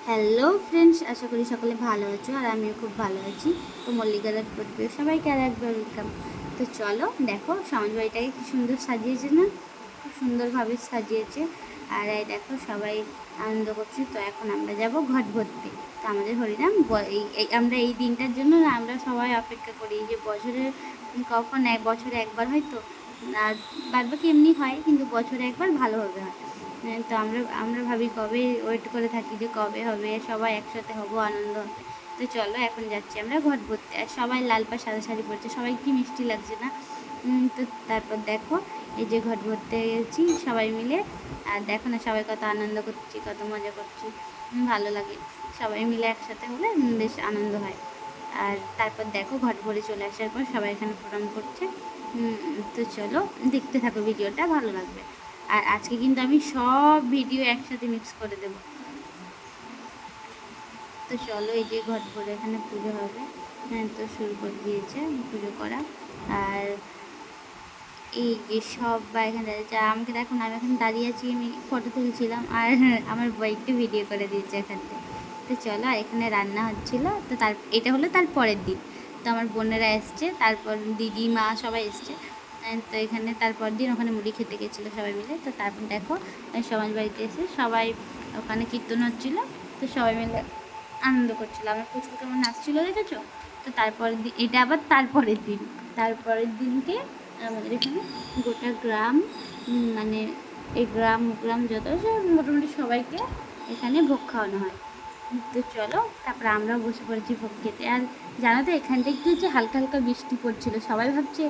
Hello friends, আশা করি সকলে ভালো আছো আর আমিও খুব ভালো আছি। তো মল্লিকাদার পরিবেশ সবাইকে আর একবার ওয়েলকাম। তো চলো দেখো সমাজ বাড়িটাকে কি সুন্দর সাজিয়েছে না, খুব সুন্দরভাবে সাজিয়েছে। আর এই দেখো সবাই আনন্দ করছে। তো এখন আমরা যাব ঘট ভর্তি। তো আমাদের হরিনাম আমরা এই দিনটার জন্য না আমরা সবাই অপেক্ষা করি যে বছরে কখন বছরে একবার হয়তো, আর বাদ বাকি এমনি হয় কিন্তু বছরে একবার ভালোভাবে হয়। তো আমরা ভাবি কবে ওয়েট করে থাকি যে কবে হবে, সবাই একসাথে হবো, আনন্দ হবে। তো চলো এখন যাচ্ছি আমরা ঘট ভরতে। আর সবাই লাল পা সাদা শাড়ি পরছে, সবাই কি মিষ্টি লাগছে না। তো তারপর দেখো এই যে ঘট ভরতে গেছি সবাই মিলে। আর দেখো না সবাই কত আনন্দ করছি, কত মজা করছি, ভালো লাগে। সবাই মিলে একসাথে হলে বেশ আনন্দ হয়। আর তারপর দেখো ঘট ভরে চলে আসার পর সবাই এখানে প্রণাম করছে। তো চলো দেখতে থাকো, ভিডিওটা ভালো লাগবে। আর আজকে কিন্তু আমি সব ভিডিও একসাথে মিক্স করে দেবো। তো চলো এই যে ঘট ভরে এখানে পুজো হবে। হ্যাঁ, তো শুরু করে দিয়েছে পুজো করা। আর এই যে সবাই এখানে দাঁড়িয়েছে, আর আমাকে দেখুন আমি এখানে দাঁড়িয়ে আছি, আমি ফটো তুলছিলাম আর আমার বইকে ভিডিও করে দিয়েছে এখানে। তো চলো এখানে রান্না হচ্ছিলো। তো এটা হলো তার পরের দিন। তো আমার বোনেরা এসছে, তারপর দিদি মা সবাই এসছে। তো এখানে তারপর দিন ওখানে মুড়ি খেতে গেছিলো সবাই মিলে। তো তারপর দেখো সমাজ বাড়িতে এসে সবাই ওখানে কীর্তন হচ্ছিলো। তো সবাই মিলে আনন্দ করছিলো, আমার পুচকু কেমন নাচছিলো দেখেছো। তো তারপরের দিন এটা আবার তারপরের দিন, তারপরের দিনকে আমাদের এখানে গোটা গ্রাম, মানে এই গ্রাম গ্রাম যত সব মোটামুটি সবাইকে এখানে ভোগ খাওয়ানো হয়। তো চলো তারপরে আমরাও বসে পড়েছি ভোগ খেতে। আর জানো তো এখানটা একটু যে হালকা হালকা বৃষ্টি পড়ছিল, সবাই ভাবছে